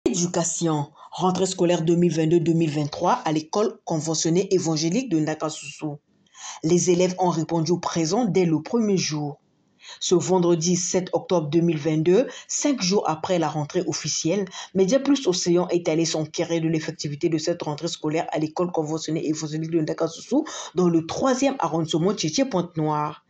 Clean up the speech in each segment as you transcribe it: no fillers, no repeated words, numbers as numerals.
Éducation. Rentrée scolaire 2022-2023 à l'école conventionnée évangélique de Ndakasusu. Les élèves ont répondu présent dès le premier jour. Ce vendredi 7 octobre 2022, 5 jours après la rentrée officielle, Média Plus Océan est allé s'enquérir de l'effectivité de cette rentrée scolaire à l'école conventionnée évangélique de Ndakasusu dans le 3e arrondissement Tchétché-Pointe-Noire.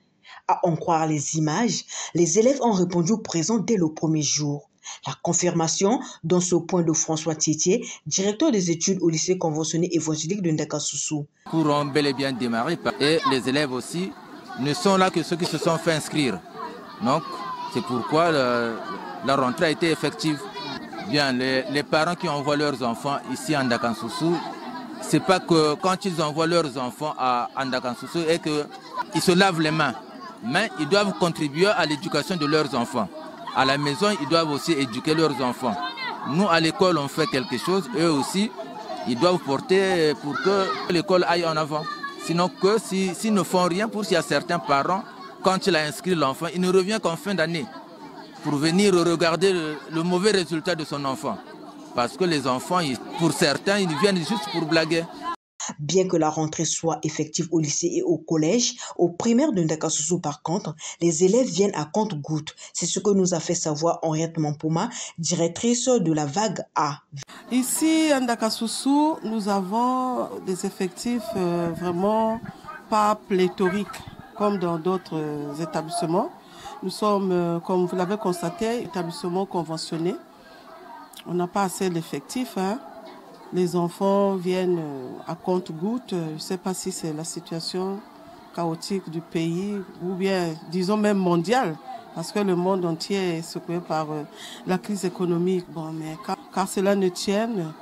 À en croire les images, les élèves ont répondu présent dès le premier jour. La confirmation dans ce point de François Tietier, directeur des études au lycée conventionné évangélique de Ndakasusu. Les cours ont bel et bien démarré et les élèves aussi ne sont là que ceux qui se sont fait inscrire. Donc c'est pourquoi la rentrée a été effective. Bien, les parents qui envoient leurs enfants ici à Ndakasusu, c'est pas que quand ils envoient leurs enfants à Ndakasusu et qu'ils se lavent les mains, mais ils doivent contribuer à l'éducation de leurs enfants. À la maison, ils doivent aussi éduquer leurs enfants. Nous, à l'école, on fait quelque chose. Eux aussi, ils doivent porter pour que l'école aille en avant. Sinon, s'ils ne font rien, pour s'il y a certains parents, quand il a inscrit l'enfant, il ne revient qu'en fin d'année pour venir regarder le mauvais résultat de son enfant. Parce que les enfants, pour certains, ils viennent juste pour blaguer. Bien que la rentrée soit effective au lycée et au collège, au primaire de Ndakasusu par contre, les élèves viennent à compte-gouttes. C'est ce que nous a fait savoir Henriette Mampouma, directrice de la vague A. Ici à Ndakasusu, nous avons des effectifs vraiment pas pléthoriques comme dans d'autres établissements. Nous sommes, comme vous l'avez constaté, établissement conventionné. On n'a pas assez d'effectifs. Les enfants viennent à compte-gouttes. Je ne sais pas si c'est la situation chaotique du pays ou bien, disons même mondiale, parce que le monde entier est secoué par la crise économique. Bon, mais car cela ne tienne,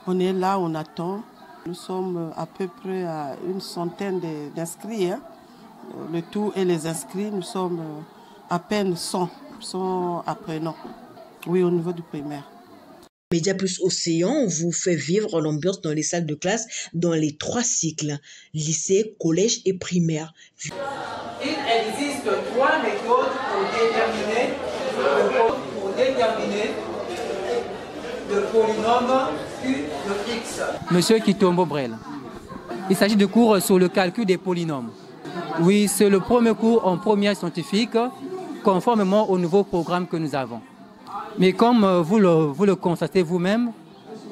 on est là, on attend. Nous sommes à peu près à une centaine d'inscrits. Le tout et les inscrits, nous sommes à peine 100 apprenants. Oui, au niveau du primaire. Média Plus Océan vous fait vivre l'ambiance dans les salles de classe dans les 3 cycles, lycée, collège et primaire. Il existe 3 méthodes pour déterminer le polynôme Q de X. Monsieur Kitombo Brel, il s'agit de cours sur le calcul des polynômes. Oui, c'est le premier cours en première scientifique, conformément au nouveau programme que nous avons. Mais comme vous le constatez vous-même,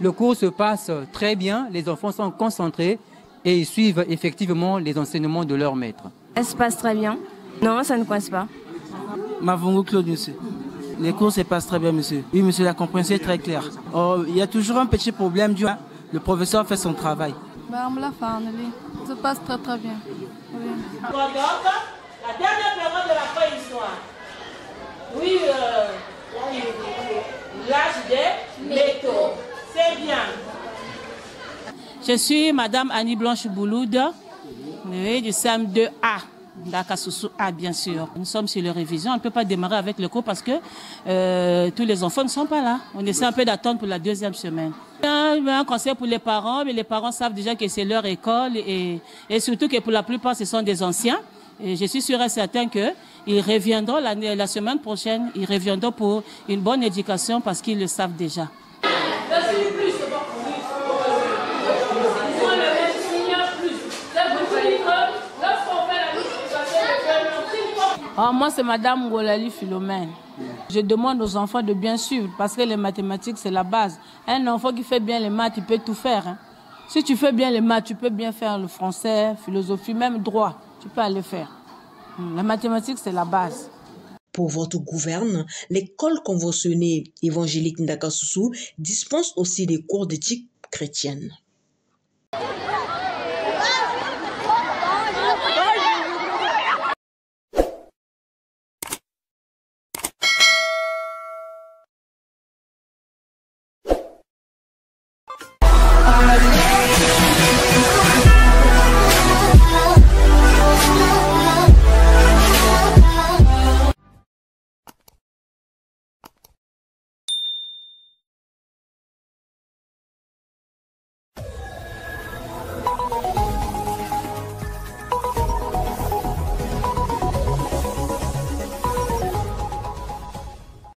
le cours se passe très bien, les enfants sont concentrés et ils suivent effectivement les enseignements de leur maître. Ça se passe très bien. Non, ça ne coince pas. Mavongo Claude, monsieur. Les cours se passent très bien, monsieur. Oui, monsieur, la compréhension est très claire. Il y a toujours un petit problème, le professeur fait son travail. Ça se passe très très bien. Oui. Donc, la dernière période de la préhistoire. Oui, l'âge des métaux. C'est bien. Je suis Madame Annie Blanche Bouloud, du CM2A, Ndakasusu A bien sûr. Nous sommes sur les révisions, on ne peut pas démarrer avec le cours parce que tous les enfants ne sont pas là. On essaie un peu d'attendre pour la 2e semaine. Un conseil pour les parents, mais les parents savent déjà que c'est leur école et surtout que pour la plupart ce sont des anciens. Et je suis sûre et certain qu'ils reviendront la semaine prochaine, ils reviendront pour une bonne éducation parce qu'ils le savent déjà. Moi, c'est Madame Ngolali Philomène. Je demande aux enfants de bien suivre parce que les mathématiques, c'est la base. Un enfant qui fait bien les maths, il peut tout faire. Si tu fais bien les maths, tu peux bien faire le français, philosophie, même droit. Tu peux aller faire. La mathématique, c'est la base. Pour votre gouverne, l'école conventionnée évangélique Ndakasusu dispense aussi des cours d'éthique chrétienne.